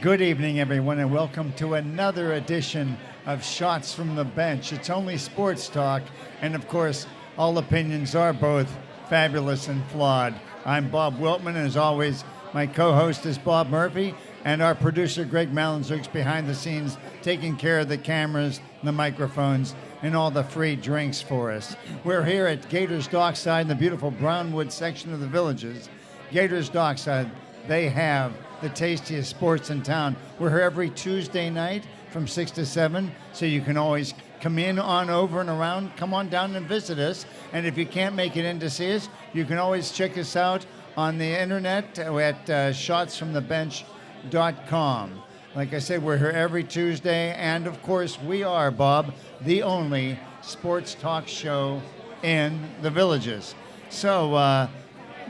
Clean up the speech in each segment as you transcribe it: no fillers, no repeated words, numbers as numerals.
Good evening, everyone, and welcome to another edition of Shots from the Bench. It's only sports talk, and of course, all opinions are both fabulous and flawed. I'm Bob Wiltman, and as always, my co-host is Bob Murphy, and our producer, Greg Malinzuk's behind the scenes, taking care of the cameras, the microphones, and all the free drinks for us. We're here at Gators Dockside in the beautiful Brownwood section of the Villages. Gators Dockside, they have the tastiest sports in town. We're here every Tuesday night from 6 to 7, so you can always come in on over and around. Come on down and visit us. And if you can't make it in to see us, you can always check us out on the internet at shotsfromthebench.com. Like I said, we're here every Tuesday, and of course, we are, Bob, the only sports talk show in the Villages. So,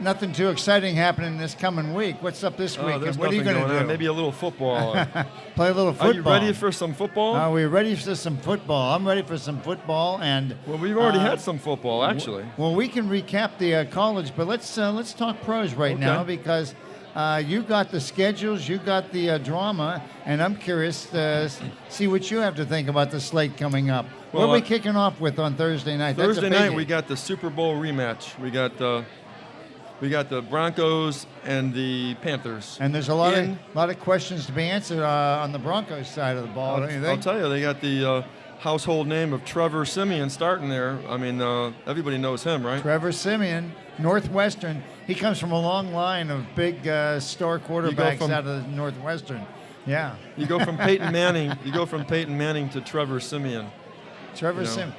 nothing too exciting happening this coming week. What's up this week? There's what are you nothing going to do? Maybe a little football. Play a little football. Are you ready for some football? Are we ready for some football? I'm ready for some football, and well, we've already had some football, actually. Well, we can recap the college, but let's talk pros right now because you got the schedules, you got the drama, and I'm curious to see what you have to think about the slate coming up. What are we kicking off with on Thursday night? Thursday night we got the Super Bowl rematch. We got the Broncos and the Panthers. And there's a lot of questions to be answered on the Broncos side of the ball, don't you think? I'll tell you, they got the household name of Trevor Siemian starting there. I mean, everybody knows him, right? Trevor Siemian, Northwestern. He comes from a long line of big star quarterbacks out of Northwestern. Yeah. You go from Peyton Manning. To Trevor Siemian. Trevor Siemian.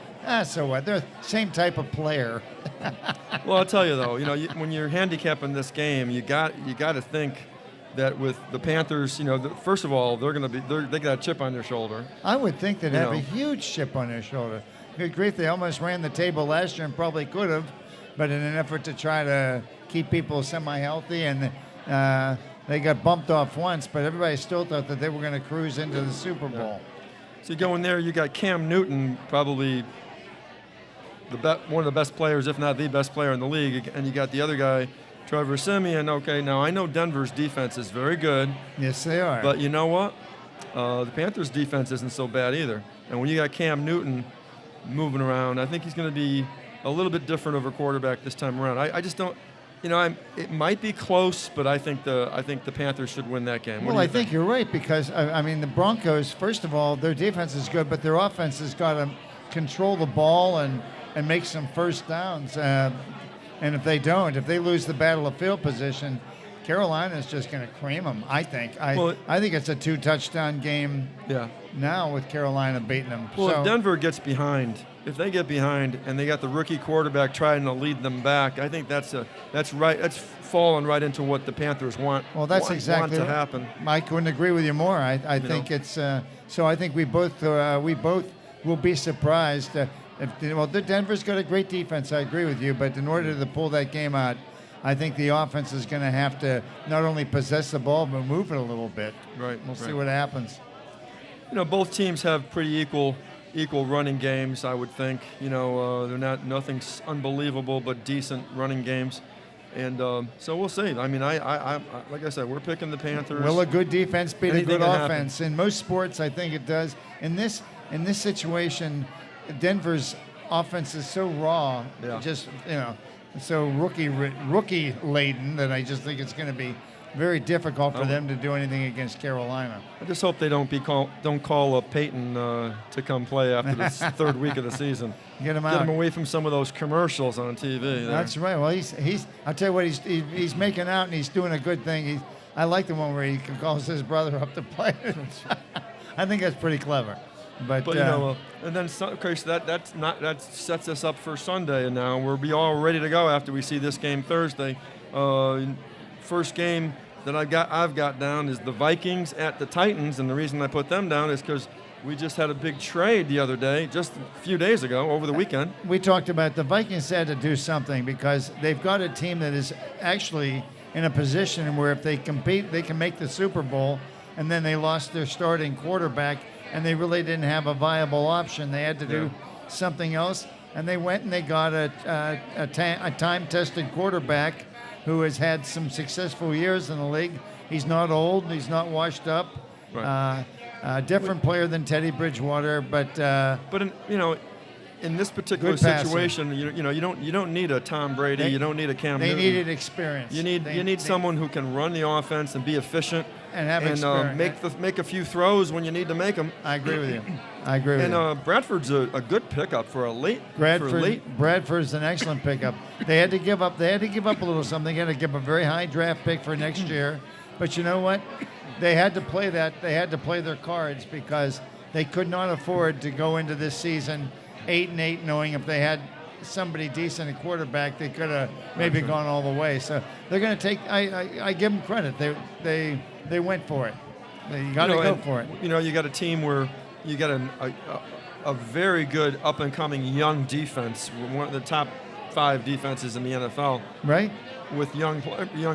So what? They're the same type of player. Well, I'll tell you though, when you're handicapping this game, you got to think that with the Panthers, first of all, they got a chip on their shoulder. I would think they'd have a huge chip on their shoulder. Good grief, they almost ran the table last year and probably could have, but in an effort to try to keep people semi-healthy, and they got bumped off once, but everybody still thought that they were going to cruise into the Super Bowl. So you go in there, you got Cam Newton, probably one of the best players, if not the best player in the league, and you got the other guy, Trevor Siemian. Okay, now I know Denver's defense is very good. Yes, they are. But you know what? The Panthers' defense isn't so bad either. And when you got Cam Newton moving around, I think he's going to be a little bit different of a quarterback this time around. I just don't. It might be close, but I think the Panthers should win that game. Well, I think you're right because the Broncos. First of all, their defense is good, but their offense has got to control the ball and make some first downs. And if they lose the battle of field position, Carolina's just going to cream them, I think. I think it's a 2-touchdown game now with Carolina beating them. Well, if Denver gets behind, if they get behind and they got the rookie quarterback trying to lead them back, I think that's falling right into what the Panthers want. Well, that's exactly want to happen. I couldn't agree with you more. I think it's so. I think we both will be surprised. Denver's got a great defense. I agree with you, but in order to pull that game out, I think the offense is going to have to not only possess the ball but move it a little bit. Right. We'll see what happens. Both teams have pretty equal running games. I would think. They're nothing unbelievable, but decent running games. And so we'll see. I mean, I like I said, we're picking the Panthers. Will a good defense beat a good offense? Happen. In most sports, I think it does. In this situation, Denver's offense is so raw, so rookie laden that I just think it's going to be very difficult for them to do anything against Carolina. I just hope they don't call up Peyton to come play after the third week of the season. Get him out. Get him away from some of those commercials on TV. There. That's right. Well, he's. I'll tell you what. He's making out and he's doing a good thing. I like the one where he calls his brother up to play. I think that's pretty clever. But and then so that sets us up for Sunday, and now we'll be all ready to go after we see this game Thursday. First game that I've got down is the Vikings at the Titans, and the reason I put them down is because we just had a big trade the other day, just a few days ago, over the weekend. We talked about the Vikings had to do something because they've got a team that is actually in a position where if they compete, they can make the Super Bowl, and then they lost their starting quarterback. And they really didn't have a viable option. They had to do something else, and they went and they got a time-tested quarterback who has had some successful years in the league. He's not old. He's not washed up. Right. Different player than Teddy Bridgewater, but in this particular good passer. situation, you don't need a Tom Brady. You don't need a Cam Newton. They needed experience. You need someone who can run the offense and be efficient and have experience. Make a few throws when you need to make them. I agree with you. I agree with you. And Bradford's a good pickup for a late. Bradford's an excellent pickup. They had to give up. They had to give up a little something. They had to give up a very high draft pick for next year. But you know what? They had to play that. They had to play their cards because they could not afford to go into this season 8-8, knowing if they had somebody decent at quarterback, they could have maybe gone all the way. So they're going to take. I give them credit. They went for it. You got to go for it. You got a team where you got a very good up and coming young defense, one of the top 5 defenses in the NFL. Right. With young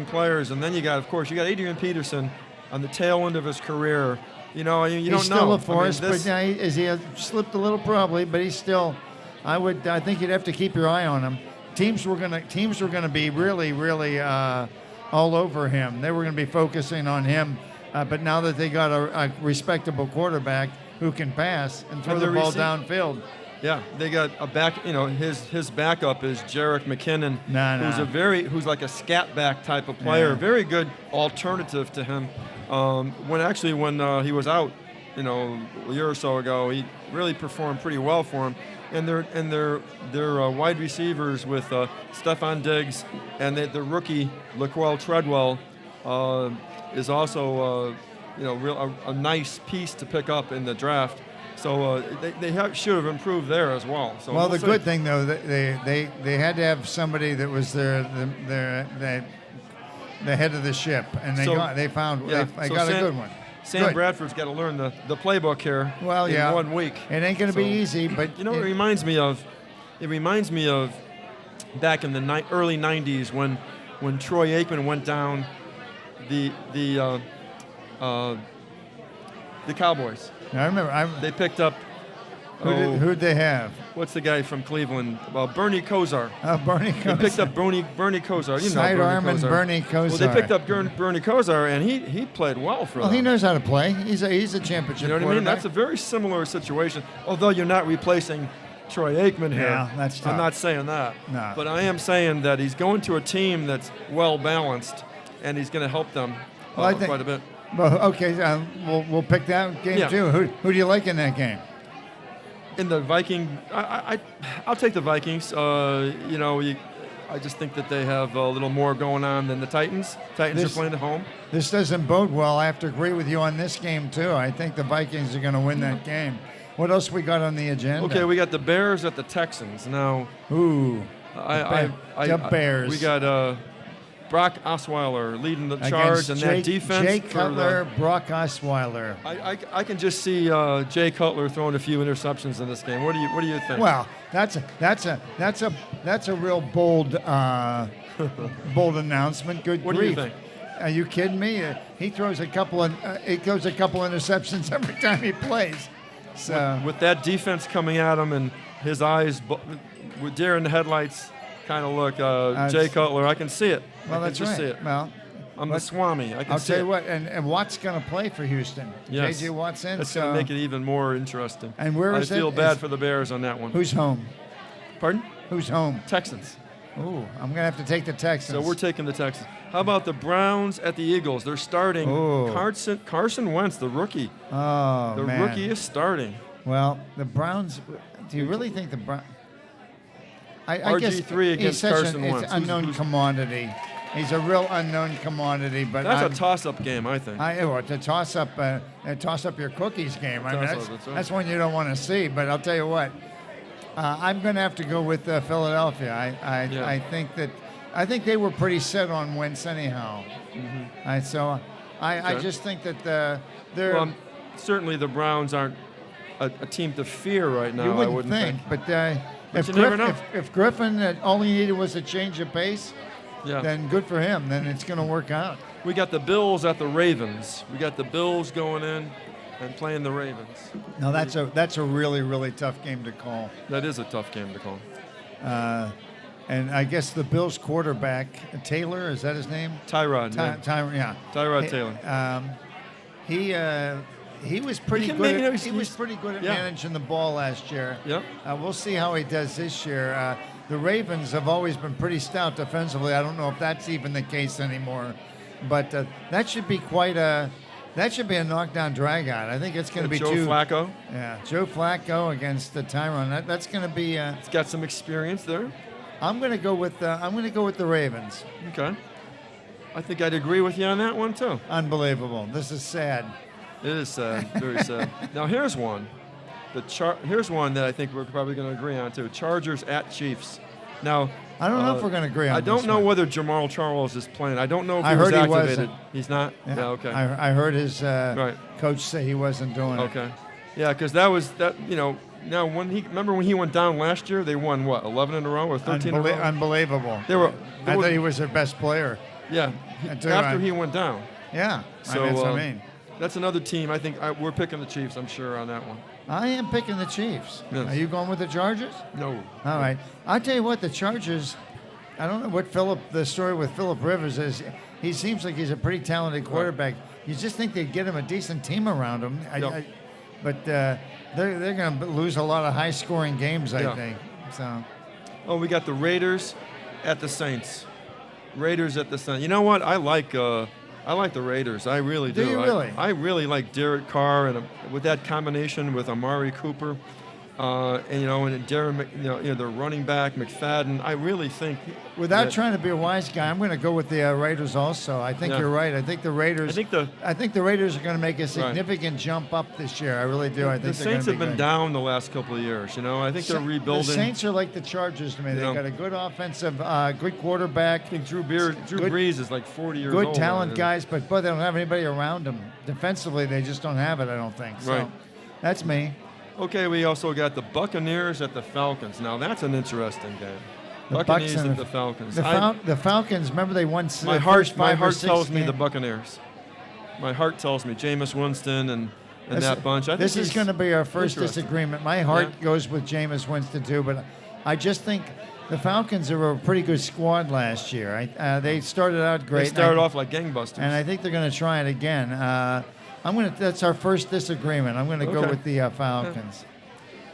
players, and then you got Adrian Peterson on the tail end of his career. You don't know. He's still a force, but is he slipped a little probably? But he's still. I think you'd have to keep your eye on him. Teams were gonna be really all over him. They were gonna be focusing on him. But now that they got a respectable quarterback who can pass and throw the ball downfield. Yeah, they got a back. His backup is Jerick McKinnon, who's like a scat back type of player. Very good alternative to him. When he was out, a year or so ago, he really performed pretty well for him. And their wide receivers with Stephon Diggs and the rookie Laquell Treadwell is also a nice piece to pick up in the draft. So they should have improved there as well. So the good thing though, they had to have somebody that was the head of the ship, and they got a good one. Sam Bradford's got to learn the playbook here. In 1 week. It ain't going to be easy, but it reminds me of. It reminds me of back in the early '90s when Troy Aikman went down. The Cowboys. I remember. They picked up. Who'd they have? What's the guy from Cleveland? Bernie Kosar. Bernie Kosar. They picked up Bernie Kosar. Sidearm and Bernie Kosar. Well, they picked up Bernie Kosar, and he played well for them. Well, he knows how to play. He's a championship You know what I mean? That's a very similar situation. Although you're not replacing Troy Aikman here. Yeah, that's tough. I'm not saying that. No. But I am saying that he's going to a team that's well balanced, and he's going to help them quite a bit. Well, okay, we'll pick that game too. Who do you like in that game? In the Viking, I'll take the Vikings. I just think that they have a little more going on than the Titans. Titans are playing at home. This doesn't bode well. I have to agree with you on this game too. I think the Vikings are going to win that game. What else we got on the agenda? Okay, we got the Bears at the Texans now. Ooh, the Bears. We got Brock Osweiler leading the charge, and that defense. Jay Cutler, Brock Osweiler. I can just see Jay Cutler throwing a few interceptions in this game. What do you think? Well, that's a real bold announcement. Good What grief. do you think? Are you kidding me? He throws a couple interceptions every time he plays. So with that defense coming at him and his eyes with deer in the headlights kind of look, Jay Cutler, I can see it. Well, that's right. See it. Well, I'm the Swami. I can I'll see tell it. you what, and Watt's going to play for Houston. Yes. J.J. Watt's in. That's going to make it even more interesting. And where is it? I feel bad for the Bears on that one. Who's home? Pardon? Who's home? Texans. Ooh, I'm going to have to take the Texans. So we're taking the Texans. How about the Browns at the Eagles? They're starting Carson Wentz, the rookie. Oh, the rookie is starting. Well, the Browns. Do you really think the Browns? RG3 guess against Carson Wentz. He's an unknown commodity. He's a real unknown commodity. But that's a toss-up game, I think. It's a toss-up your cookies game. I mean, that's one you don't want to see. But I'll tell you what, I'm going to have to go with Philadelphia. I think they were pretty set on Wentz anyhow. Mm-hmm. I just think that they're. Well, certainly the Browns aren't a team to fear right now. You I wouldn't think. But if Griffin, all he needed was a change of pace, then good for him. Then it's going to work out. We got the Bills at the Ravens. We got the Bills going in and playing the Ravens. Now that's a really, really tough game to call. That is a tough game to call. and I guess the Bills quarterback Taylor, is that his name? Tyrod. Yeah. Tyrod Taylor. He was pretty can good. make- He was pretty good at yeah. managing the ball last year. Yep. We'll see how he does this year. The Ravens have always been pretty stout defensively. I don't know if that's even the case anymore, but that should be that should be a knockdown dragout. I think it's going to be Joe Flacco. Yeah, Joe Flacco against the Tyrone. That's going to be. He's got some experience there. I'm going to go with the Ravens. Okay. I think I'd agree with you on that one too. Unbelievable. This is sad. It is sad, very sad. Now here's one. Here's one that I think we're probably going to agree on too. Chargers at Chiefs. Now I don't know if we're going to agree on I don't this know one. whether Jamal Charles is playing. I don't know if I he was heard he activated. wasn't. He's not? Yeah, okay. I heard his Right. coach say he wasn't doing it. Okay. Yeah, because that was that. Now remember when he went down last year, they won what 11 in a row or 13 in a row. Unbelievable. They were. I thought he was their best player. Yeah. After he went down. Yeah. So that's what I mean. That's another team. I think we're picking the Chiefs. I'm sure on that one. I am picking the Chiefs. Yes. Are you going with the Chargers? No. All right. I'll tell you what, the Chargers, I don't know what the story with Phillip Rivers is. He seems like he's a pretty talented quarterback. You just think they'd get him a decent team around him. But they're going to lose a lot of high-scoring games, I think. So. Oh, we got the Raiders at the Saints. Raiders at the Saints. You know what? I like the Raiders. I really do. Do you really? I really like Derek Carr, and with that combination with Amari Cooper, and Darren, the running back McFadden. I really think. Without trying to be a wise guy, I'm going to go with the Raiders also. I think you're right. I think the Raiders. I think the Raiders are going to make a significant jump up this year. I really do. I think the Saints have been down the last couple of years. I think they're rebuilding. The Saints are like the Chargers to me. They've got a good offensive, good quarterback. I think Drew Brees is like 40 years old. Good talent guys, but they don't have anybody around them. Defensively, they just don't have it. I don't think. So, right. That's me. Okay, we also got the Buccaneers at the Falcons. Now that's an interesting game. The Buccaneers Bucs at the Falcons. The Falcons. Remember they won. My heart tells me the Buccaneers. My heart tells me Jameis Winston and that bunch. I think this is going to be our first disagreement. My heart goes with Jameis Winston too, but I just think the Falcons are a pretty good squad last year. They started out great. They started off like gangbusters, and I think they're going to try it again. That's our first disagreement. I'm going to go with the Falcons.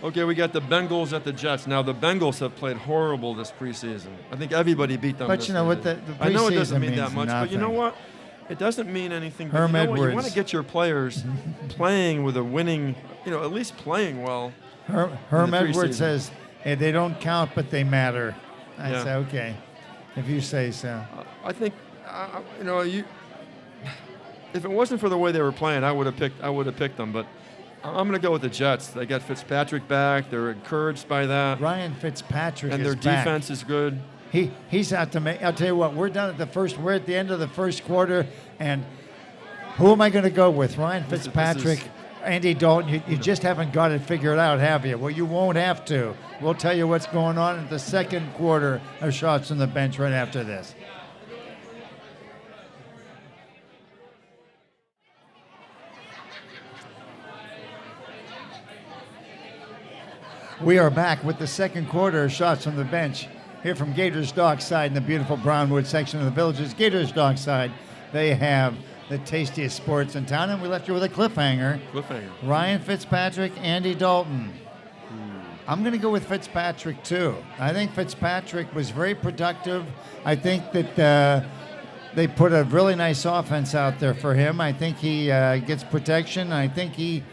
Okay, we got the Bengals at the Jets. Now the Bengals have played horrible this preseason. I think everybody beat them. But you know what? The I know it doesn't mean means that much, nothing. but you know what? It doesn't mean anything. Herm Edwards. You want to get your players playing with a winning, at least playing well. Herm Edwards says, hey, they don't count, but they matter. I say, okay, if you say so. I think, if it wasn't for the way they were playing, I would have picked them. But I'm going to go with the Jets. They got Fitzpatrick back. They're encouraged by that. Ryan Fitzpatrick and is their back. defense is good. He's out to make. I'll tell you what. We're at the end of the first quarter, and who am I going to go with? Ryan Fitzpatrick, Andy Dalton. You just haven't got it figured out, have you? Well, you won't have to. We'll tell you what's going on in the second quarter of Shots from the Bench right after this. We are back with the second quarter of Shots from the Bench here from Gators Dockside in the beautiful Brownwood section of the Villages. Gators Dockside, they have the tastiest sports in town, and we left you with a cliffhanger. Ryan Fitzpatrick, Andy Dalton. I'm going to go with Fitzpatrick, too. I think Fitzpatrick was very productive. I think that they put a really nice offense out there for him. I think he gets protection. I think he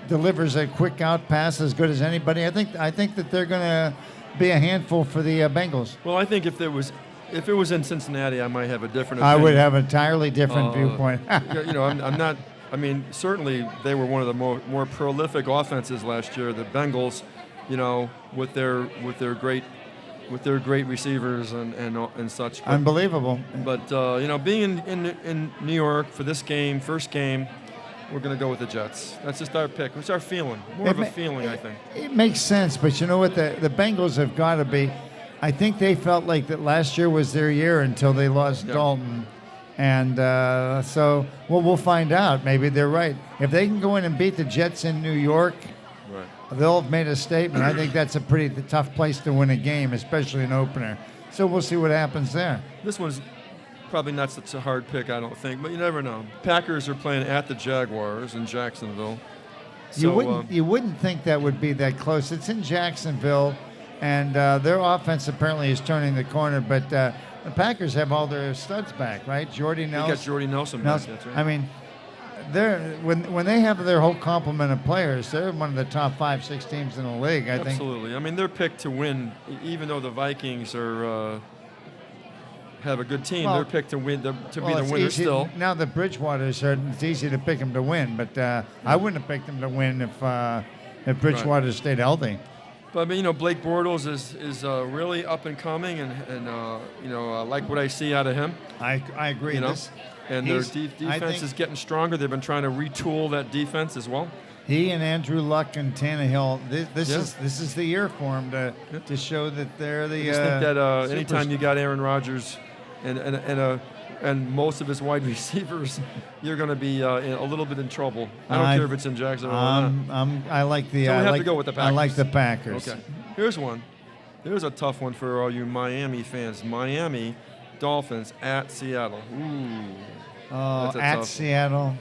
delivers a quick out pass as good as anybody. I think that they're going to be a handful for the Bengals. Well, I think if it was in Cincinnati, I might have a different opinion. I would have an entirely different viewpoint. I'm not. I mean, certainly they were one of the more prolific offenses last year. The Bengals, with their great receivers and such. But, unbelievable. But being in New York for this game, first game, we're going to go with the Jets. That's just our pick. It's our feeling. More of a feeling, I think. It makes sense, but you know what? The Bengals have got to be. I think they felt like that last year was their year until they lost Dalton. And so we'll find out. Maybe they're right. If they can go in and beat the Jets in New York, they'll have made a statement. I think that's a pretty tough place to win a game, especially an opener. So we'll see what happens there. This one's probably not such a hard pick, I don't think, but you never know. Packers are playing at the Jaguars in Jacksonville. So, You wouldn't think that would be that close. It's in Jacksonville, and their offense apparently is turning the corner. But the Packers have all their studs back, right? Jordy Nelson. You got Jordy Nelson back. That's right. I mean, when they have their whole complement of players, they're one of the top 5-6 teams in the league. I think. Absolutely. I mean, they're picked to win, even though the Vikings are. Have a good team. Well, they're picked to win, to be the winner easy, still. Now the Bridgewater's it's easy to pick them to win, but I wouldn't have picked them to win if Bridgewater stayed healthy. But I mean, Blake Bortles is really up and coming, and I like what I see out of him. I agree. And their defense is getting stronger. They've been trying to retool that defense as well. He and Andrew Luck and Tannehill. This is the year for them to show that they're the. I just think that anytime you got Aaron Rodgers and most of his wide receivers, you're going to be a little bit in trouble. I don't care if it's in Jacksonville or not. I like the. So we I have like, to go with the Packers. I like the Packers. Okay. Here's one. Here's a tough one for all you Miami fans. Miami Dolphins at Seattle. Ooh. Oh, That's a at tough Seattle.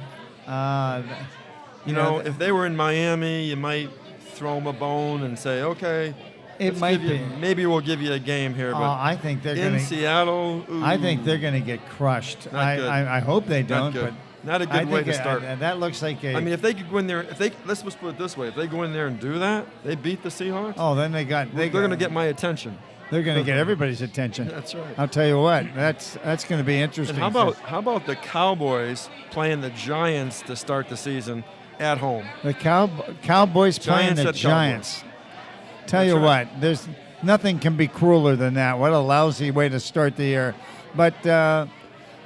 You know, if they were in Miami, you might throw them a bone and say, okay, maybe we'll give you a game here. But I think they're going in to. Seattle, ooh, I think they're going to get crushed. Not good. I hope they don't, but not a good way to start. That looks like a. I mean, if they could go in there, let's just put it this way: if they go in there and do that, they beat the Seahawks. Oh, then they're going to get my attention. They're going to get everybody's attention. That's right. I'll tell you what, that's going to be interesting. And how about the Cowboys playing the Giants to start the season at home? The Cowboys playing the Giants. Tell you what, there's nothing can be crueler than that. What a lousy way to start the year. But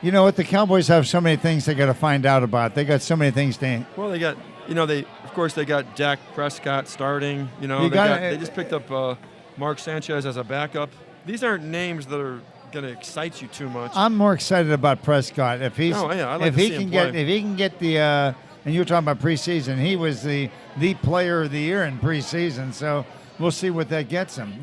you know what? The Cowboys have so many things they got to find out about. They got so many things to. Well, they got of course they got Dak Prescott starting. They just picked up Mark Sanchez as a backup. These aren't names that are going to excite you too much. I'm more excited about Prescott if he's if he can get the and you were talking about preseason. He was the player of the year in preseason. So we'll see what that gets him.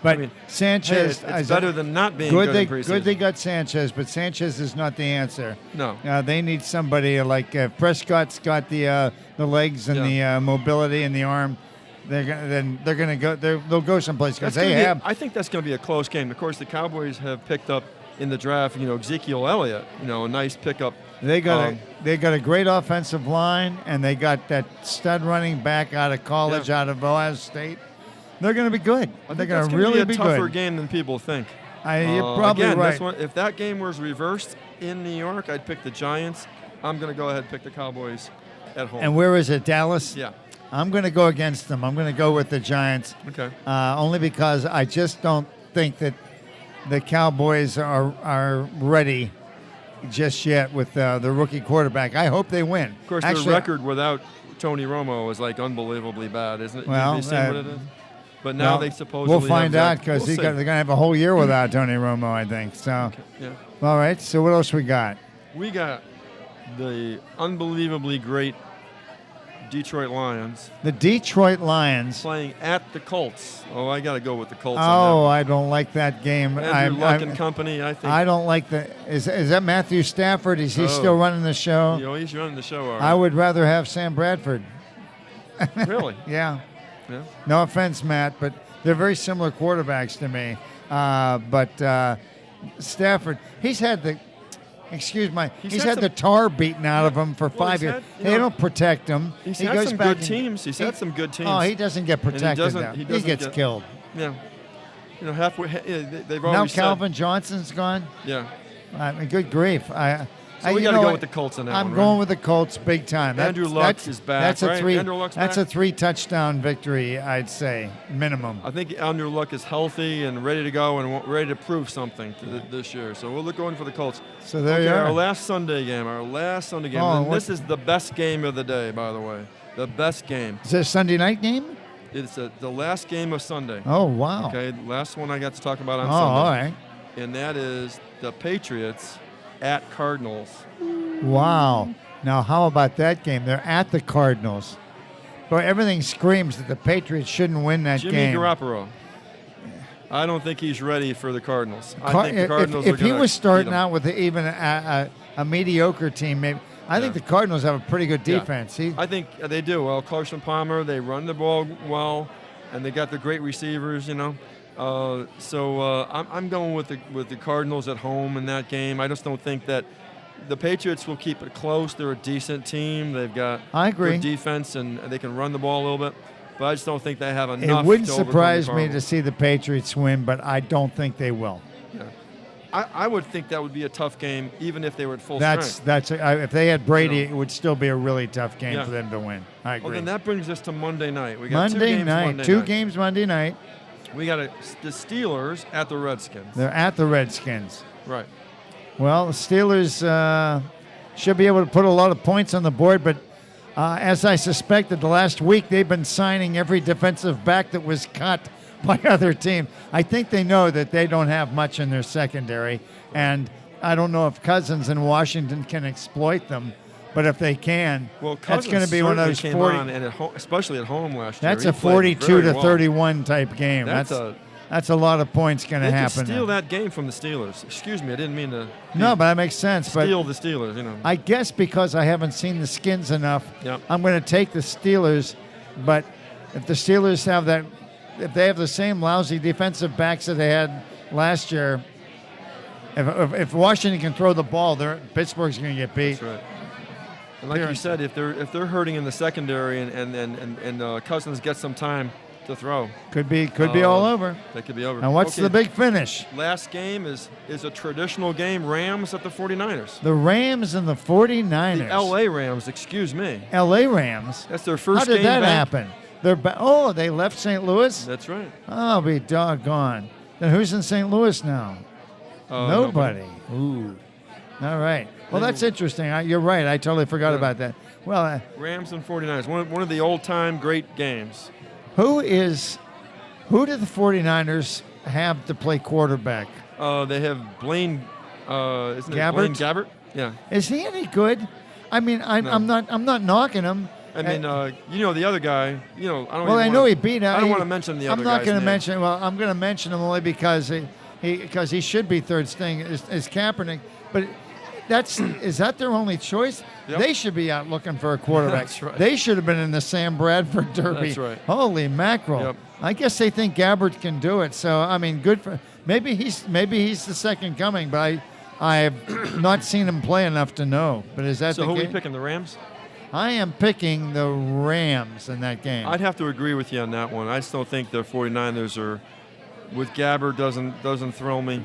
But Sanchez it's better than not being good in preseason. Good they got Sanchez, but Sanchez is not the answer. No. They need somebody like Prescott's got the legs and the mobility and the arm. They'll go someplace because I think that's going to be a close game. Of course, the Cowboys have picked up in the draft, Ezekiel Elliott, a nice pickup. They got a great offensive line, and they got that stud running back out of college, out of Ohio State. They're going to be good. They're going to really be a tougher game than people think. You're probably again, right. If that game was reversed in New York, I'd pick the Giants. I'm going to go ahead and pick the Cowboys at home. And where is it, Dallas? Yeah. I'm going to go against them. I'm going to go with the Giants. Okay. Only because I just don't think that the Cowboys are ready just yet with the rookie quarterback. I hope they win. Of course, their record without Tony Romo is like unbelievably bad, isn't it? Well, Have you seen what it is? But now they supposedly we'll find out because they're going to have a whole year without Tony Romo, I think. So, okay. Yeah. All right. So what else we got? We got the unbelievably great Detroit Lions. The Detroit Lions playing at the Colts. Oh, I got to go with the Colts. Oh, I don't like that game. Andrew Luck and company, I think. I don't like the. Is that Matthew Stafford? Is he still running the show? He's running the show. All right. I would rather have Sam Bradford. Really? Yeah. Yeah. No offense, Matt, but they're very similar quarterbacks to me. But Stafford, he's had the. He's had the tar beaten out of him for 5 years. They don't protect him. He's had some good teams. He's had some good teams. Oh, he doesn't get protected. He gets killed. Yeah. Halfway. They've always now Calvin Johnson's gone. Yeah. Good grief. So we got to go with the Colts on that I'm one, going with the Colts big time. Andrew Luck is back, That's a right? Andrew Luck's That's back? a 3-touchdown victory, I'd say, minimum. I think Andrew Luck is healthy and ready to go and ready to prove something this year. So we'll look going for the Colts. So there you are. Our last Sunday game. Oh, this is the best game of the day, by the way. The best game. Is it a Sunday night game? It's the last game of Sunday. Oh, wow. Okay, last one I got to talk about on Sunday. All right. And that is the Patriots at Cardinals. Wow. Now, how about that game? They're at the Cardinals. Boy, everything screams that the Patriots shouldn't win that game. Jimmy Garoppolo. I don't think he's ready for the Cardinals. I think the Cardinals if are going he to was starting beat 'em. out with even a mediocre team, maybe I think the Cardinals have a pretty good defense. I think they do. Well, Carson Palmer, they run the ball well, and they got the great receivers. I'm going with the Cardinals at home in that game. I just don't think that the Patriots will keep it close. They're a decent team. They've got I agree. good defense, and they can run the ball a little bit. But I just don't think they have enough. It wouldn't to overcome surprise the me to Cardinals. see the Patriots win, but I don't think they will. Yeah. I would think that would be a tough game, even if they were at full That's strength. if they had Brady, You know. it would still be a really tough game Yeah. for them to win. I agree. Well, then that brings us to Monday night. We got Monday two games night, Monday two night. games Monday night. We got the Steelers at the Redskins. They're at the Redskins. Right. Well, the Steelers should be able to put a lot of points on the board, but as I suspected, the last week they've been signing every defensive back that was cut by other teams. I think they know that they don't have much in their secondary, and I don't know if Cousins in Washington can exploit them, but if they can, Well, that's Cousins going to be one of certainly those came 40. on, and especially at home last year. That's he a played 42 very to well. 31 type game. That's a lot of points going to They could happen. steal there. that game from the Steelers. Excuse me, I didn't mean to. No, but that makes sense. But steal the Steelers. I guess because I haven't seen the Skins enough, Yep. I'm going to take the Steelers. But if the Steelers have that, if they have the same lousy defensive backs that they had last year, if Washington can throw the ball, Pittsburgh's going to get beat. That's right. And like you said, if they're hurting in the secondary and Cousins gets some time to throw, Could be all over. that could be over. And what's Okay, the big finish? last game is a traditional game. Rams at the 49ers. The Rams and the 49ers. The L.A. Rams, excuse me. L.A. Rams. That's their first How did game that back. happen? They left St. Louis? That's right. Oh, be doggone. Then who's in St. Louis now? Nobody. Ooh. All right. Well, that's interesting. You're right. I totally forgot about that. Well, Rams and 49ers, one of the old-time great games. who do the 49ers have to play quarterback? They have Blaine, isn't it Gabbert? Blaine Gabbert? Yeah. Is he any good? I mean, No. I'm not knocking him. I mean, the other guy, I don't Well, I even know wanna- he beat. I don't want to mention the other I'm not guy's going to name. mention. Well, I'm going to mention him only because he should be third string is Kaepernick. But is that their only choice? Yep. They should be out looking for a quarterback. That's right. They should have been in the Sam Bradford Derby. That's right. Holy mackerel! Yep. I guess they think Gabbert can do it. So I mean, good for maybe he's the second coming. But I have not seen him play enough to know. But is that So the who are we case? picking, the Rams? I am picking the Rams in that game. I'd have to agree with you on that one. I just don't think the 49ers are, with Gabbert doesn't thrill me.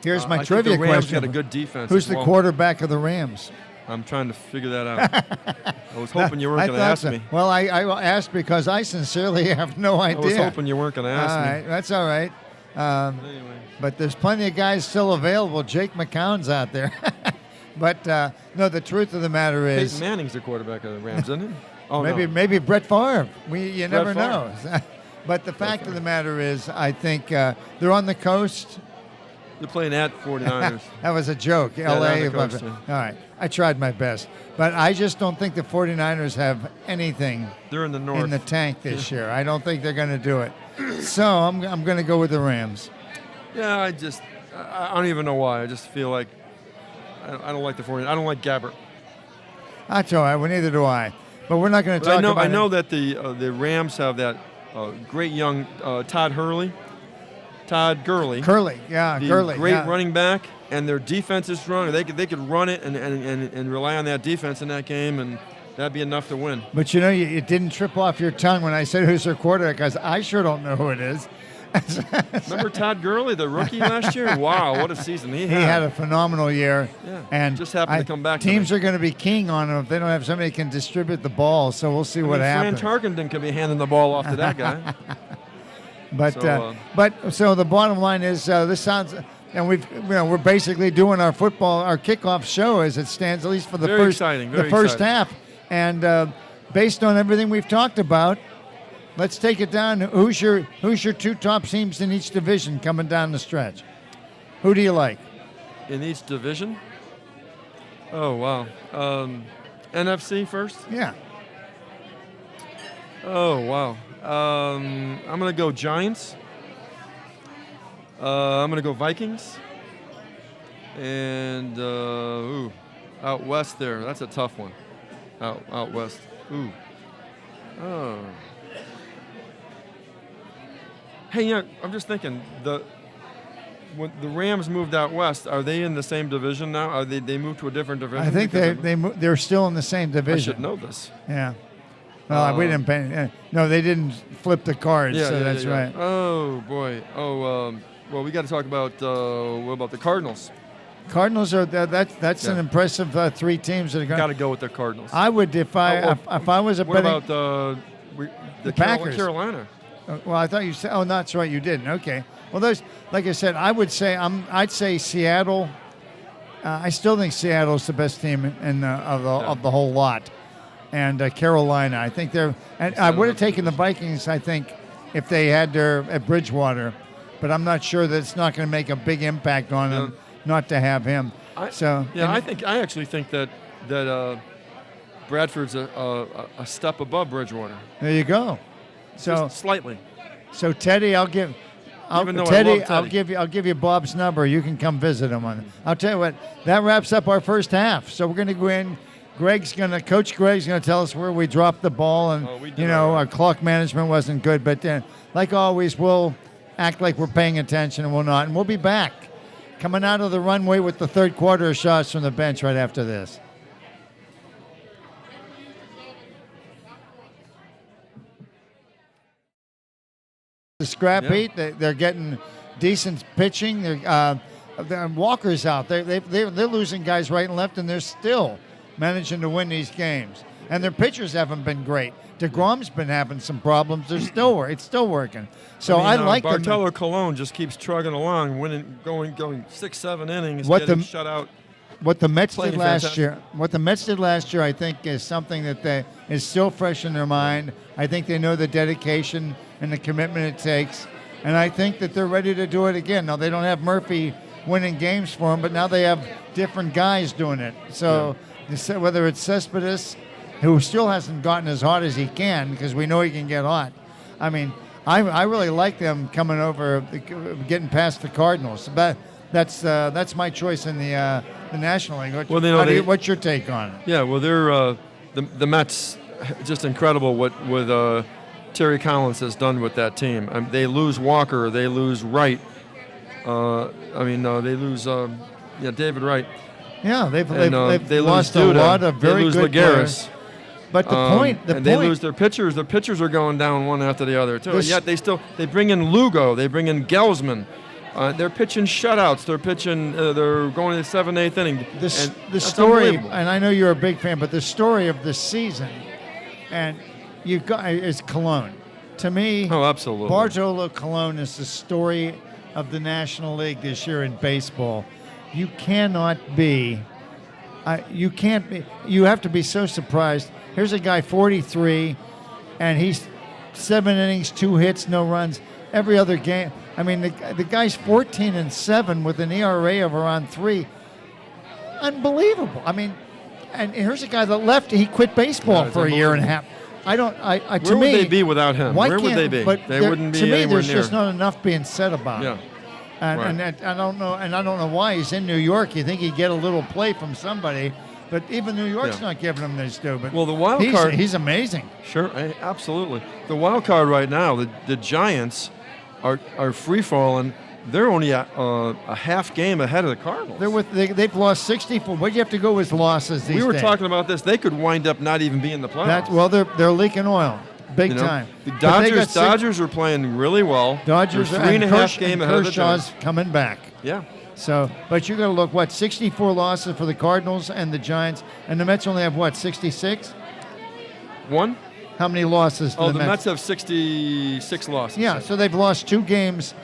Here's my I think trivia the Rams question. got a good defense. Who's as the well. quarterback of the Rams? I'm trying to figure that out. I was hoping you weren't I going to thought ask so. me. Well, I asked because I sincerely have no idea. I was hoping you weren't going to ask All me. right, that's all right. Anyway. But there's plenty of guys still available. Jake McCown's out there. But no, the truth of the matter is, Peyton Manning's the quarterback of the Rams, isn't he? Oh, no. maybe Brett Favre. You never know. Favre. But the fact of the matter is, I think they're on the coast. They're playing at 49ers. That was a joke. they're L.A. on the coast, yeah. All right. I tried my best. But I just don't think the 49ers have anything They're in the north. in the tank this year. I don't think they're going to do it. So I'm going to go with the Rams. Yeah, I don't even know why. I just feel like I don't like the 49ers. I don't like Gabbert. That's all right. Well, neither do I. But we're not going to talk about I know it. that the Rams have that great young Todd Gurley. Curly, yeah, The Curly. great yeah. running back, and their defense is strong. They could run it and rely on that defense in that game, and that'd be enough to win. But it didn't trip off your tongue when I said who's their quarterback, because I sure don't know who it is. Remember Todd Gurley, the rookie last year? Wow, what a season he had. He had a phenomenal year. Yeah, And just happened to come back to Teams me. are going to be keying on him if they don't have somebody who can distribute the ball. So we'll see what happens. Fran Tarkenton could be handing the ball off to that guy. But So, so the bottom line is this sounds, and we're basically doing our kickoff show as it stands, at least for the Very first exciting, the very first exciting. half. And based on everything we've talked about, let's take it down. Who's your two top teams in each division coming down the stretch? Who do you like? in each division? Oh, wow. NFC first? Yeah. Oh, wow. I'm going to go Giants. I'm going to go Vikings. And out west there. That's a tough one. Out west. Ooh. Oh. Hey, yeah, I'm just thinking when the Rams moved out west, are they in the same division now? Are they moved to a different division? I think they're still in the same division. I should know this. Yeah. Well, we didn't pay. No, they didn't flip the cards, that's right. Oh, boy. Well, we got to talk about what about the Cardinals? Cardinals are that's an impressive 3 teams that are going. Got to go with the Cardinals. I would if I was a what betting. What about the Packers? Carolina? Well, I thought you said. Oh, that's right, you didn't. Okay. Well, those, like I said, I'd say Seattle. I still think Seattle's the best team of the whole lot, and Carolina. I think they're. And I would have taken the Vikings. I think if they had their at Bridgewater, but I'm not sure that it's not going to make a big impact on them not to have him. I actually think that Bradford's a step above Bridgewater. There you go. So just slightly. So Teddy, I'll give you Bob's number. You can come visit him on it. I'll tell you what. That wraps up our first half. So we're going to go in. Coach Greg's going to tell us where we dropped the ball, and our clock management wasn't good. But like always, we'll act like we're paying attention, and we'll not. And we'll be back, coming out of the runway with the third quarter of Shots from the Bench right after this. The scrap heat, they're getting decent pitching. Walker's out. They're losing guys right and left, and they're still managing to win these games. And their pitchers haven't been great. DeGrom's been having some problems. It's still working. So I like them. Bartolo Colon just keeps trugging along, going 6-7 innings, getting shut out. What the Mets did last year, I think, is something that is still fresh in their mind. I think they know the dedication and the commitment it takes, and I think that they're ready to do it again. Now, they don't have Murphy winning games for them, but now they have different guys doing it. So whether it's Cespedes, who still hasn't gotten as hot as he can, because we know he can get hot. I mean, I really like them coming over, getting past the Cardinals. But that's my choice in the National League. What's your take on it? Yeah, well, they're the Mets, just incredible what Terry Collins has done with that team. They lose Walker, they lose Wright. They lose David Wright. Yeah, they've lost Duda. A lot of very good players. But they lose their pitchers. Their pitchers are going down one after the other too. And yet they bring in Lugo, they bring in Gelsman. They're pitching shutouts. They're pitching. They're going to the 7th, 8th inning. The story, and I know you're a big fan, but the story of the season, and is Colon. To me, absolutely, Bartolo Colon is the story of the National League this year in baseball. You cannot be. You can't be. You have to be so surprised. Here's a guy, 43, and he's 7 innings, 2 hits, no runs. Every other game. I mean, the guy's 14-7 with an ERA of around 3. Unbelievable. I mean, and here's a guy that left. He quit baseball for a year and a half. Where would they be without him? Where would they be? They wouldn't be anywhere near. To me, there's just not enough being said about him. And I don't know why he's in New York. You think he'd get a little play from somebody, but even New York's not giving him this due. But the wild card, he's amazing. Sure, absolutely. The wild card right now, the Giants are free falling. They're only a half game ahead of the Cardinals. They've lost 64. What do you have to go with losses these days? We were talking about this. They could wind up not even being in the playoffs. They're leaking oil. Big time. The Dodgers are playing really well. Dodgers are 3.5 game ahead of the Giants. Kershaw's coming back. Yeah. So, but you're going to look, 64 losses for the Cardinals and the Giants, and the Mets only have 66? One. How many losses do the Mets? The Mets have 66 losses. Yeah, so they've lost 2 games.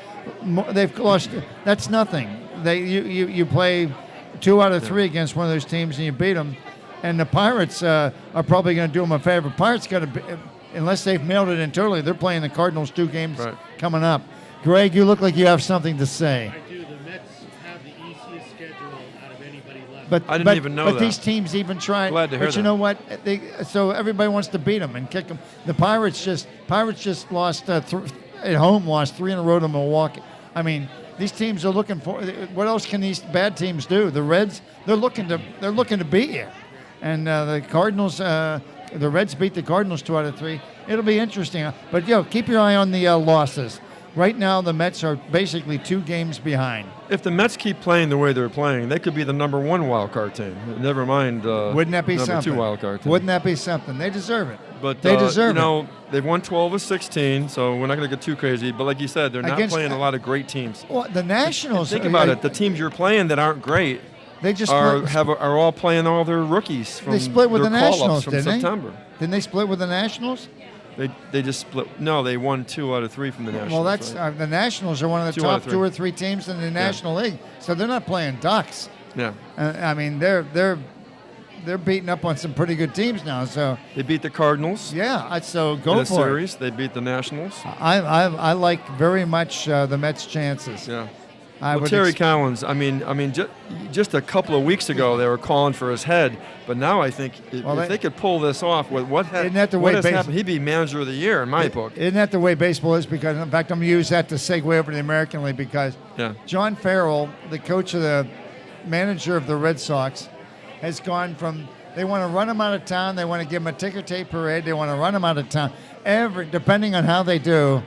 They've lost. That's nothing. You play 2 out of 3 against one of those teams and you beat them. And the Pirates are probably going to do them a favor. Pirates got to, unless they've mailed it internally, they're playing the Cardinals 2 games coming up. Greg, you look like you have something to say. I do. The Mets have the easiest schedule out of anybody left. I didn't even know that. But these teams even try. Glad to hear but you know what? So everybody wants to beat them and kick them. The Pirates just lost at home, lost 3 in a row to Milwaukee. I mean, these teams are looking for. What else can these bad teams do? The Reds, they're looking to beat you, and the Cardinals. The Reds beat the Cardinals 2 out of 3. It'll be interesting. But keep your eye on the losses. Right now, the Mets are basically 2 games behind. If the Mets keep playing the way they're playing, they could be the number 1 wild card team. Never mind. Wouldn't that be number something? 2 wild card team. Wouldn't that be something? They deserve it. But they deserve it. They've won 12 of 16, so we're not going to get too crazy. But like you said, they're not playing a lot of great teams. Well, the Nationals. Think about it. The teams you're playing that aren't great. They just are all playing all their rookies from they split with their the Nationals, from didn't September. Didn't they split with the Nationals? They just split. No, they won 2 out of 3 from the Nationals. Well, that's right? The Nationals are one of the top 2 or 3 teams in the National League, so they're not playing Ducks. Yeah. I mean, they're beating up on some pretty good teams now. So they beat the Cardinals. Yeah, so go in a for series. it. They beat the Nationals. I like very much the Mets' chances. Yeah. Terry Collins, I mean, just a couple of weeks ago they were calling for his head, but now I think if they could pull this off with what has happened, he'd be manager of the year in my book. Isn't that the way baseball is? Because, in fact, I'm going to use that to segue over to the American League because John Farrell, the coach of the manager of the Red Sox, has gone from they want to run him out of town, they want to give him a ticker tape parade, they want to run him out of town, depending on how they do,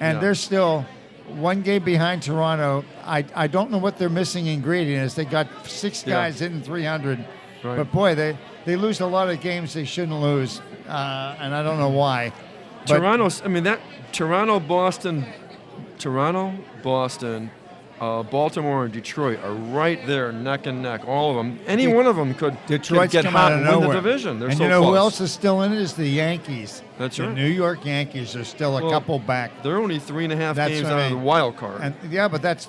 and they're still 1 game behind Toronto. I don't know what their missing ingredient is. They got 6 guys hitting 300, but boy, they lose a lot of games they shouldn't lose, and I don't know why. Toronto, Boston, Baltimore, and Detroit are right there, neck and neck. All of them. Any one of them could get hot and win the division. They're and so you know close. who else is still in it is the Yankees. That's the right. New York Yankees are still a couple back. They're only 3.5 games out of the wild card. And, but that's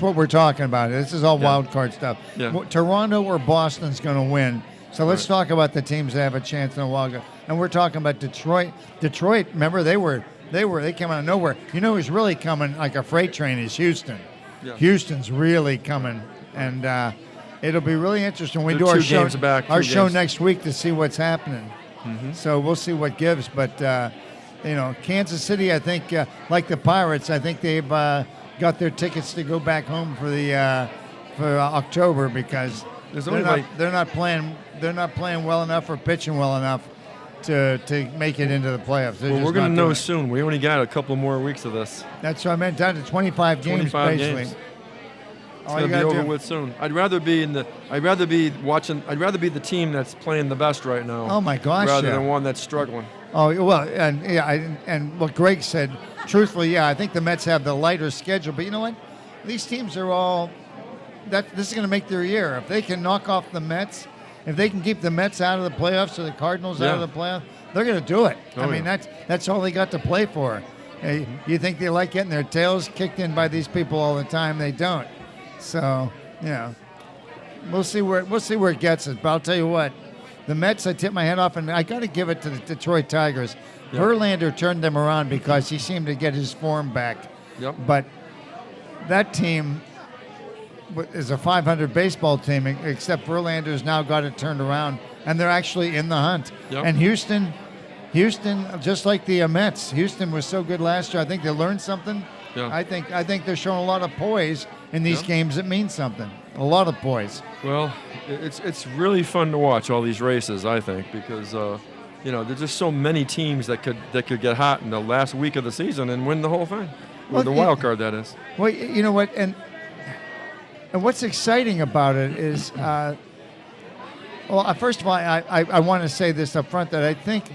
what we're talking about. This is all wild card stuff. Yeah. Toronto or Boston's going to win. So let's talk about the teams that have a chance in a wild card. And we're talking about Detroit. Detroit, remember, they came out of nowhere. You know who's really coming like a freight train is Houston. Yeah. Houston's really coming, and it'll be really interesting when we do our show next week to see what's happening. Mm-hmm. So we'll see what gives. But Kansas City, I think, like the Pirates, I think they've got their tickets to go back home for October because they're not playing well enough or pitching well enough to make it into the playoffs. Well, we're going to know soon. We only got a couple more weeks of this. That's what I meant. Down to 25 games, basically. Games. It's going to be over with soon. I'd rather be the team that's playing the best right now. Oh my gosh! Rather than one that's struggling. Oh well, and what Greg said, truthfully, I think the Mets have the lighter schedule. But you know what? These teams are all. This is going to make their year. If they can knock off the Mets. If they can keep the Mets out of the playoffs or the Cardinals out of the playoffs, they're going to do it. I mean, that's all they got to play for. Hey, you think they like getting their tails kicked in by these people all the time? They don't. So, we'll see where it gets us. But I'll tell you what, the Mets, I tip my head off, and I got to give it to the Detroit Tigers. Yep. Verlander turned them around because he seemed to get his form back. Yep. But that team is a 500 baseball team, except Verlander's now got it turned around, and they're actually in the hunt. Yep. And Houston, just like the Mets, Houston was so good last year. I think they learned something. Yeah. I think they're showing a lot of poise in these games. It means something. A lot of poise. Well, it's really fun to watch all these races. I think because there's just so many teams that could get hot in the last week of the season and win the whole thing. The wild card, that is. Well, you know what, and what's exciting about it is, first of all, I want to say this up front that I think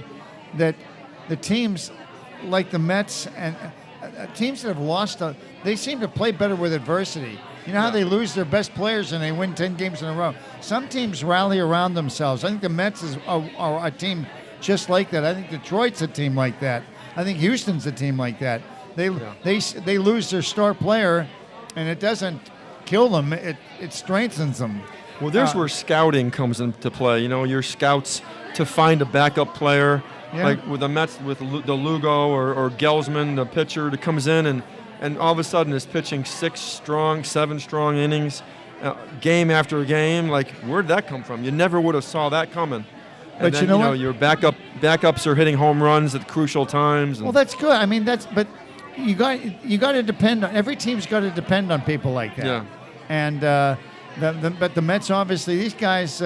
that the teams like the Mets and teams that have lost, they seem to play better with adversity. You know how they lose their best players and they win 10 games in a row? Some teams rally around themselves. I think the Mets are a team just like that. I think Detroit's a team like that. I think Houston's a team like that. They lose their star player, and it doesn't kill them, it strengthens them. Well, there's where scouting comes into play. Your scouts to find a backup player, like with the Mets, with the Lugo or Gelsman, the pitcher that comes in and all of a sudden is pitching 6 strong, 7 strong innings, game after game. Like, where'd that come from? You never would have saw that coming. And but then, you know what? Your backups are hitting home runs at crucial times. Well, that's good. I mean, you got to depend on every team's got to depend on people like that. Yeah. And but the Mets obviously these guys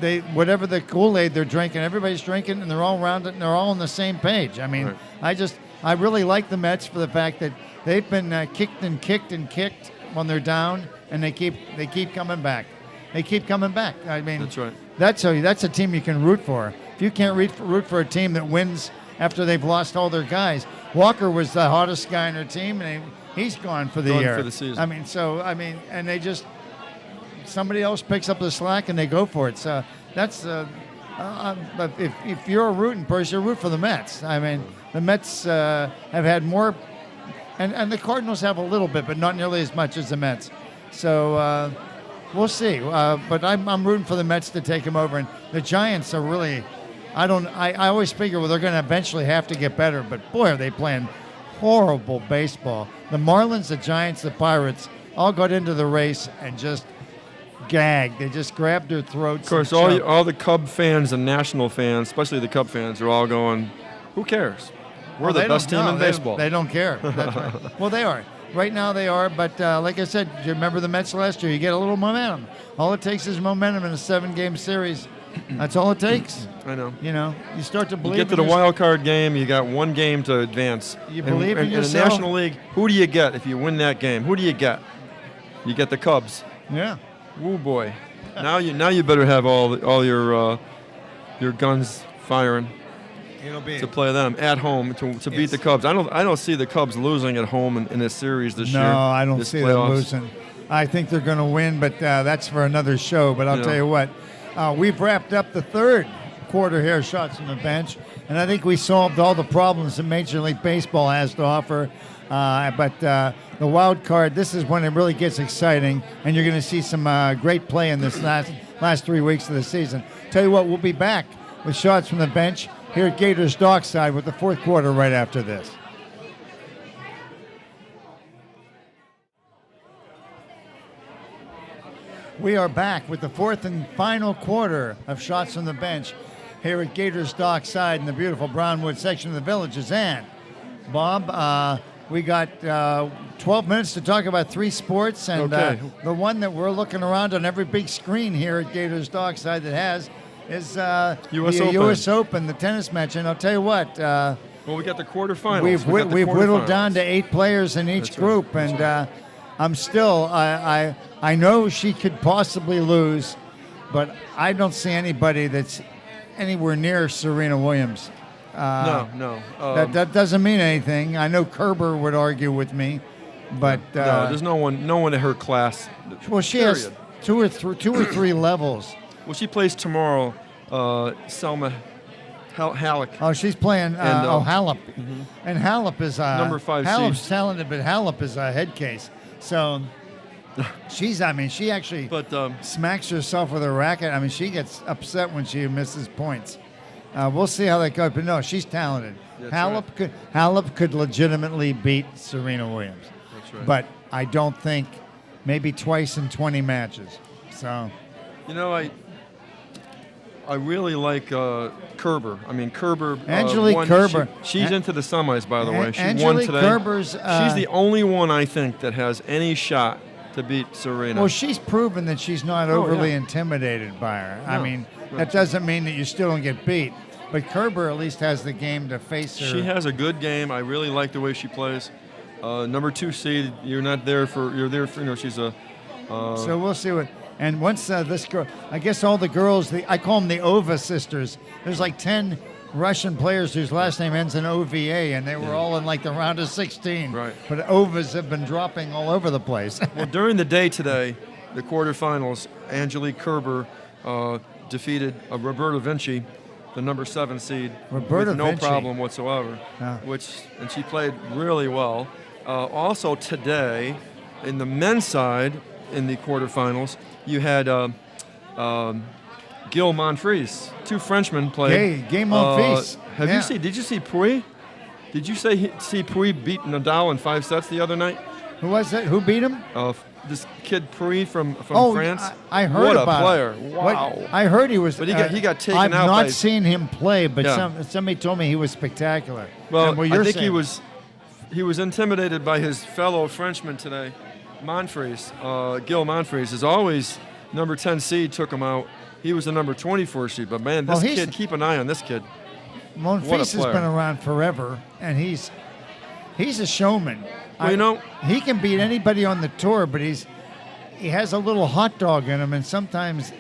they whatever the Kool-Aid they're drinking, everybody's drinking, and they're all around it, and they're all on the same page. I mean, Right. I really like the Mets for the fact that they've been kicked and kicked and kicked when they're down, and they keep coming back. They keep coming back. I mean, That's right. That's a team you can root for. If you can't root for a team that wins after they've lost all their guys, Walker was the hottest guy on their team, and he's gone for the Gone year. for the season. And they just somebody else picks up the slack and they go for it. So that's but if you're a rooting person, you root for the Mets. I mean, the Mets have had more, and the Cardinals have a little bit, but not nearly as much as the Mets. So we'll see. But I'm rooting for the Mets to take them over, and the Giants are really. I always figure, well, they're going to eventually have to get better, but boy, are they playing horrible baseball. The Marlins, the Giants, the Pirates all got into the race and just gagged. They just grabbed their throats. Of course, and choked. all the Cub fans and national fans, especially the Cub fans, are all going, who cares? We're the best team in baseball. They don't care. That's right. Well, they are. Right now they are, but like I said, do you remember the Mets last year? You get a little momentum. All it takes is momentum in a 7-game series. That's all it takes. I know. You know, you start to You believe. get to the wild card game, you got one game to advance. You believe in in yourself? the National League, who do you get if you win that game? Who do you get? You get the Cubs. Yeah. Woo boy. Now you better have all your guns firing It'll be to play them at home to beat the Cubs. I don't see the Cubs losing at home in this series this year. No, I don't this see playoffs. them losing. I think they're going to win, but that's for another show. But I'll Yeah. tell you what, we've wrapped up the third quarter here, shots from the bench, and I think we solved all the problems that Major League Baseball has to offer. But the wild card, this is when it really gets exciting, and you're going to see some great play in this last 3 weeks of the season. Tell you what, we'll be back with shots from the bench here at Gators Dockside with the fourth quarter right after this. We are back with the fourth and final quarter of shots from the bench here at Gators Dockside in the beautiful Brownwood section of the Villages. And, Bob, we got 12 minutes to talk about 3 sports, and Okay. the one that we're looking around on every big screen here at Gators Dockside that has is US the Open. U.S. Open, the tennis match. And I'll tell you what, Well, we got the quarterfinals. we've We got the whittled quarterfinals. down to 8 players in each That's right. group, and I'm still I know she could possibly lose, but I don't see anybody that's anywhere near Serena Williams. No. That doesn't mean anything. I know Kerber would argue with me, but no, there's no one in her class. well, she has period. two or three levels. Well, she plays tomorrow. Selma Halleck. Oh, she's playing And, Halep, and Halep is Number 5 Halep's seed. talented, but Halep is a head case. So she actually But smacks herself with a racket. I mean, she gets upset when she misses points. We'll see how that goes, but no, she's talented. That's Halep could legitimately beat Serena Williams, that's right. but I don't think maybe twice in 20 matches. So you know, I really like Kerber. I mean, Kerber. Angelique won. Kerber. She's into the semis, by the way. She won Angelique today. Kerber's, she's the only one I think that has any shot to beat Serena. well, she's proven that she's not Oh, overly yeah. intimidated by her. I No, mean, that right. doesn't mean that you still don't get beat, but Kerber at least has the game to face her. She has a good game. I really like the way she plays. Number 2 seed. You're there for. She's a. So we'll see what. And once this girl, I guess all the girls, I call them the Ova sisters. There's like 10 Russian players whose last name ends in OVA, and they were all in like the round of 16. Right. But Ovas have been dropping all over the place. Well, during the day today, the quarterfinals, Angelique Kerber defeated Roberta Vinci, the number 7 seed, Roberta with no Vinci. problem whatsoever. Yeah. And she played really well. Also today, in the men's side, in the quarterfinals, you had Gil Monfils. 2 Frenchmen played. Gay Monfils. Yeah. Did you see Puy? Did you see Puy beat Nadal in 5 sets the other night? Who was that? Who beat him? This kid Puy from Oh, France. I heard what about a player! him. Wow. I heard he was. But he got taken I've out not by- seen him play, but Yeah. somebody told me he was spectacular. Well, And what I you're think he saying- was. he was intimidated by his fellow Frenchman today, Gil Monfils. As always, number 10 seed took him out. He was the number 24 seed. But man, this kid, keep an eye on this kid. Monfils has been around forever, and he's a showman. Well, he can beat anybody on the tour, but he has a little hot dog in him, and sometimes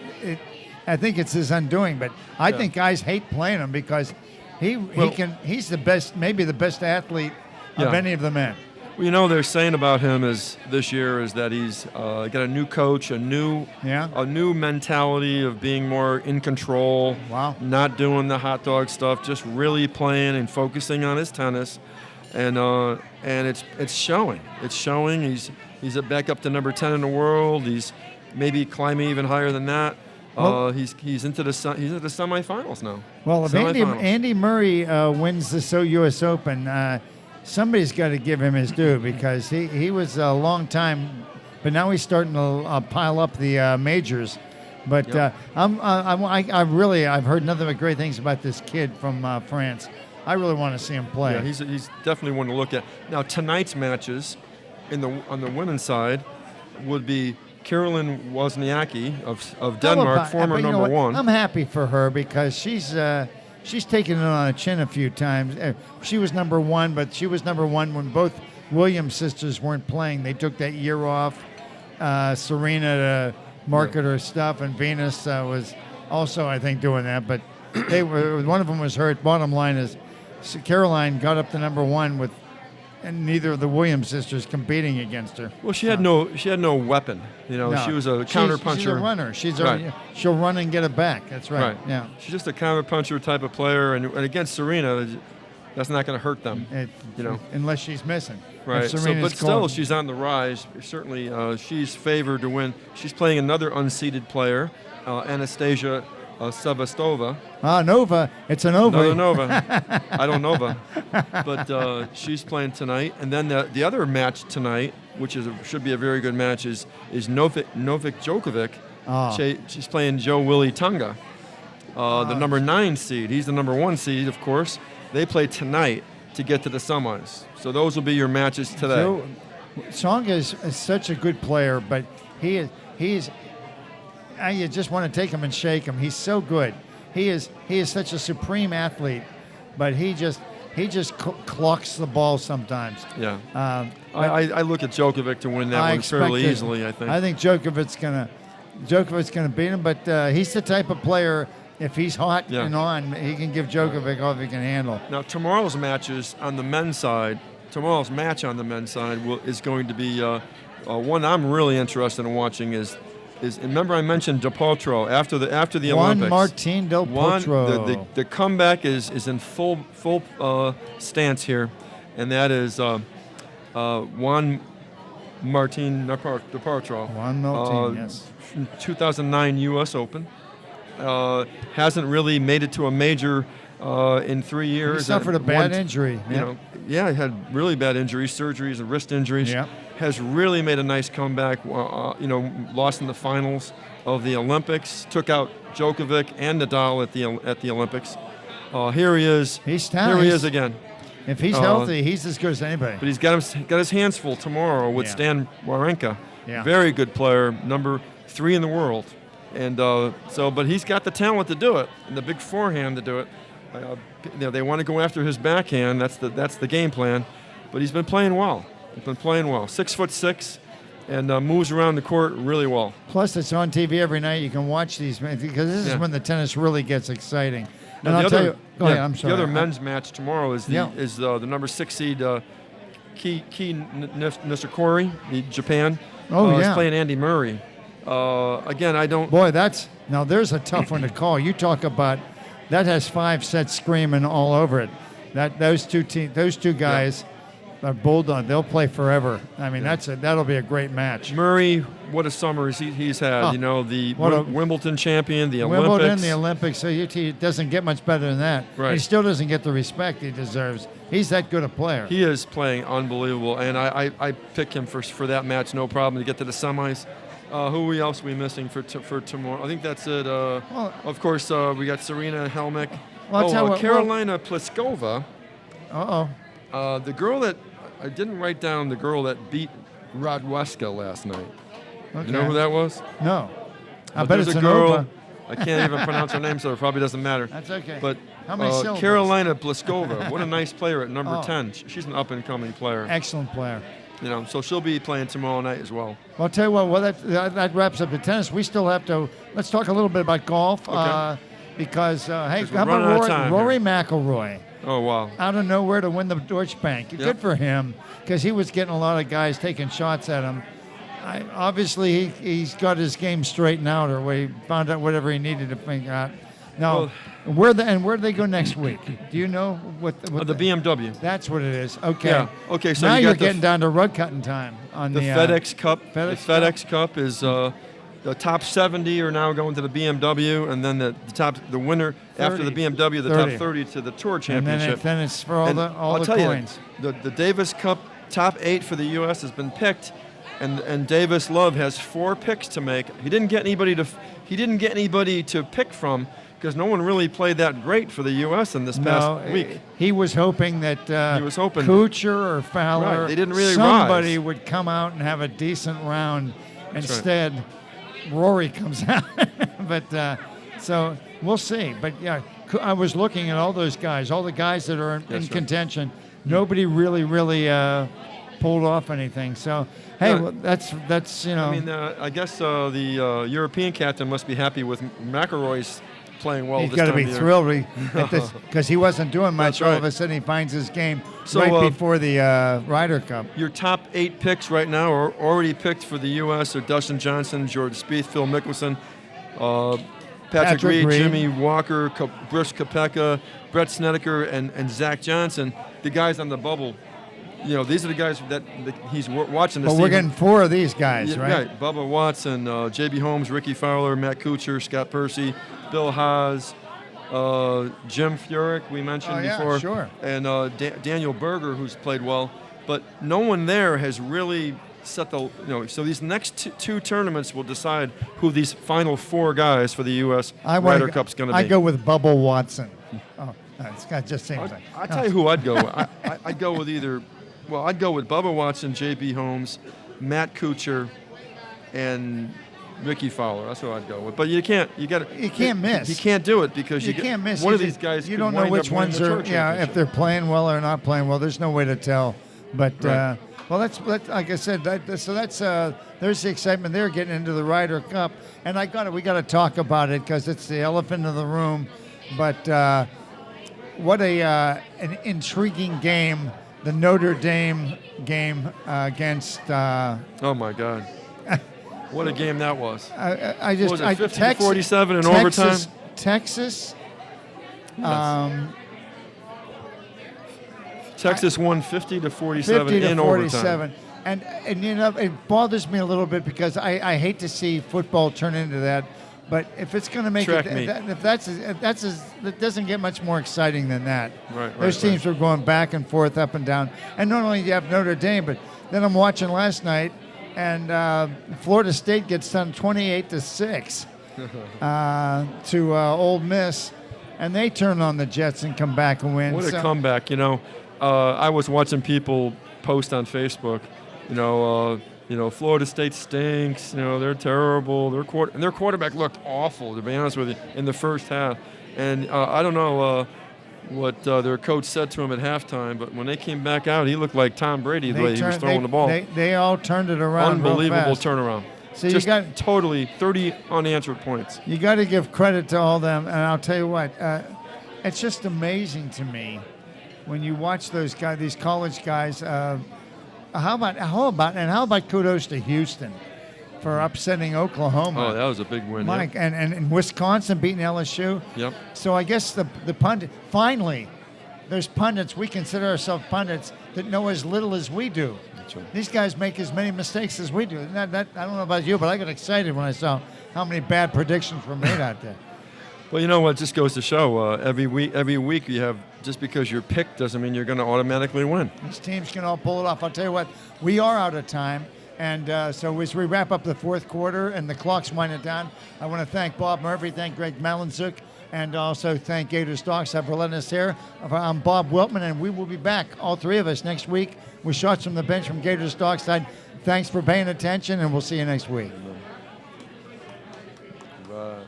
I think it's his undoing. But I think guys hate playing him because he's the best, maybe the best athlete of any of the men. Well, they're saying about him this year is that he's got a new coach, a new mentality of being more in control. Wow. Not doing the hot dog stuff, just really playing and focusing on his tennis, and it's showing. It's showing. He's back up to number 10 in the world. He's maybe climbing even higher than that. He's into the semifinals now. Well, if Andy Murray wins the U.S. Open, somebody's got to give him his due because he was a long time, but now he's starting to pile up the majors. But I've heard nothing but great things about this kid from France. I really want to see him play. Yeah, he's definitely one to look at. Now tonight's matches, on the women's side, would be Caroline Wozniacki of Denmark, former number one. I'm happy for her because she's taken it on the chin a few times. She was number one, but she was number one when both Williams sisters weren't playing. They took that year off. Serena to market her stuff, and Venus was also, I think, doing that. But one of them was hurt. Bottom line is, Caroline got up to number one and neither of the Williams sisters competing against her. Well, she had no weapon. No, she was a counterpuncher. She's a runner. She'll run and get it back. That's right. Yeah. She's just a counterpuncher type of player, and against Serena, that's not going to hurt them. Unless she's missing. Right. But still, she's on the rise. Certainly, she's favored to win. She's playing another unseeded player, Anastasia Sevastova. Nova. It's a Nova. Another Nova. I don't Nova. But she's playing tonight. And then the other match tonight, which should be a very good match, is Novak Djokovic. She's playing Joe Willie Tonga, the number 9 seed. He's the number 1 seed, of course. They play tonight to get to the semis. So those will be your matches today. Tonga is such a good player, but he's you just want to take him and shake him. He's so good. He is such a supreme athlete, but he just clocks the ball sometimes. Yeah. I look at Djokovic to win that one fairly easily, I think. I think Djokovic's gonna beat him, but he's the type of player, if he's hot and on, he can give Djokovic all he can handle. Now tomorrow's match on the men's side is going to be one I'm really interested in watching is remember I mentioned Del Potro after the Olympics. Juan Martín Del Potro. The comeback is in full stance here, and that is Juan Martín Del Potro. Juan Martín, yes. 2009 U.S. Open. Hasn't really made it to a major in 3 years. He suffered a bad injury. He had really bad injuries, surgeries, and wrist injuries. Yeah. Has really made a nice comeback. Lost in the finals of the Olympics. Took out Djokovic and Nadal at the Olympics. Here he is. He's Here he is again. If he's healthy, he's as good as anybody. But he's got his hands full tomorrow with Stan Wawrinka. Yeah. Very good player, number 3 in the world. And but he's got the talent to do it and the big forehand to do it. They want to go after his backhand. That's the game plan. But he's been playing well. 6'6", and moves around the court really well. Plus, it's on TV every night. You can watch these because this is when the tennis really gets exciting. And I'll tell you. Go ahead. I'm sorry. The other men's match tomorrow is the number 6 seed Ki Nishikori, Japan. He's playing Andy Murray. Again, I don't. Boy, there's a tough one to call. You talk about that has 5 sets screaming all over it. Those two guys. Bulldog, they'll play forever. I mean, that'll be a great match. Murray, what a summer he's had. The Wimbledon champion, the Olympics. So he doesn't get much better than that. Right. He still doesn't get the respect he deserves. He's that good a player. He is playing unbelievable, and I pick him for that match, no problem, to get to the semis. Who else are we missing for tomorrow? I think that's it. Of course, we got Serena Helmick. Carolina Pliskova. Uh-oh. The girl that I didn't write down the girl that beat Rodweska last night. Okay. You know who that was? No. I But bet there's it's a an girl. Ova. I can't even pronounce her name, so it probably doesn't matter. That's okay. But How many syllables? Carolina Pliskova, what a nice player at number Oh. 10. She's an up-and-coming player. Excellent player. So she'll be playing tomorrow night as well. Well, I'll tell you what. Well, that wraps up the tennis. We still have to. Let's talk a little bit about golf. Okay. Because hey, 'Cause we're how running out of about time Rory McIlroy? Oh, wow. Out of nowhere to win the Deutsche Bank. Yep. Good for him, because he was getting a lot of guys taking shots at him. Obviously, he's got his game straightened out, or he found out whatever he needed to figure out. Now, where do they go next week? Do you know what The BMW. That's what it is. Okay. Yeah. Okay, so now you you're got getting down to rug cutting time on the the FedEx Cup. FedEx the FedEx Cup is the top 70 are now going to the BMW, and then the winner after the 30. BMW, the 30. top 30 to the Tour and Championship. then it's for all And the I'll the tell coins. you, the Davis Cup top 8 for the U.S. has been picked, and Davis Love has 4 picks to make. He didn't get anybody to pick from, because no one really played that great for the U.S. in this past week. He was hoping that He was hoping- Kuchar or Fowler, Right, they didn't really somebody rise. would come out and have a decent round. right. Instead, Rory comes out. But so we'll see. But yeah, I was looking at all those guys, all the guys that are in That's right. contention. Nobody really pulled off anything. So hey, Yeah. well, that's you know. I mean, I guess the European captain must be happy with McIlroy's playing well He's this got to time be of year. thrilled because he wasn't doing much. That's All right. of a sudden, he finds his game So, right before the Ryder Cup. Your top 8 picks right now are already picked for the U.S. are Dustin Johnson, Jordan Spieth, Phil Mickelson, Patrick Reed, Jimmy Walker, Brooks Koepka, Brett Snedeker, and Zach Johnson. The guys on the bubble. These are the guys that he's watching this But season. we're getting 4 of these guys, Yeah, right? Bubba Watson, J.B. Holmes, Ricky Fowler, Matt Kuchar, Scott Percy, Bill Haas, Jim Furyk, we mentioned before. Sure. And Daniel Berger, who's played well. But no one there has really set the, so these next two tournaments will decide who these final 4 guys for the U.S. Ryder Cup's going to be. I go with Bubba Watson. Oh, it's got just same thing. I'll tell you who I'd go with. I'd go with I'd go with Bubba Watson, J.B. Holmes, Matt Kuchar, and Ricky Fowler. That's who I'd go with. But you can't miss. You can't do it because You can't miss. One You of these just- guys. You could don't know wind which up winning ones the are. Tour Yeah, if Championship. they're playing well or not playing well. There's no way to tell. But Right. well, that's like I said. That's there's the excitement there getting into the Ryder Cup, and we got to talk about it because it's the elephant in the room. But what an intriguing game. The Notre Dame game against. Oh my God! What a game that was. I just What was it, 50 to Texas- 47 in Texas, overtime? Texas. Texas won 50 to 47 50 to in 47. overtime. And it bothers me a little bit because I hate to see football turn into that. But if it's going to make Track it, meet. that doesn't get much more exciting than that. Right, Those teams are going back and forth, up and down. And not only do you have Notre Dame, but then I'm watching last night, and Florida State gets done 28-6 to Ole Miss, and they turn on the Jets and come back and win. What a comeback! I was watching people post on Facebook. Florida State stinks. They're terrible. Their quarterback looked awful, to be honest with you, in the first half. And I don't know what their coach said to him at halftime, but when they came back out, he looked like Tom Brady the way he was throwing the ball. They all turned it around. Unbelievable real fast. turnaround. So Just you got totally 30 unanswered points. You got to give credit to all them, and I'll tell you what, it's just amazing to me when you watch those guys, these college guys. How about kudos to Houston for upsetting Oklahoma? Oh, that was a big win. Mike, and Wisconsin beating LSU. Yep. So I guess the pundit finally, there's pundits. We consider ourselves pundits that know as little as we do. That's right. These guys make as many mistakes as we do. I don't know about you, but I got excited when I saw how many bad predictions were made out there. Well, you know what? It just goes to show every week you have, just because you're picked doesn't mean you're going to automatically win. These teams can all pull it off. I'll tell you what, we are out of time. And so as we wrap up the fourth quarter and the clock's winding down, I want to thank Bob Murphy, thank Greg Malinzuk, and also thank Gator Stocks for letting us here. I'm Bob Wiltman, and we will be back, all three of us, next week with Shots from the Bench from Gator Stocks side. Thanks for paying attention, and we'll see you next week. Bye.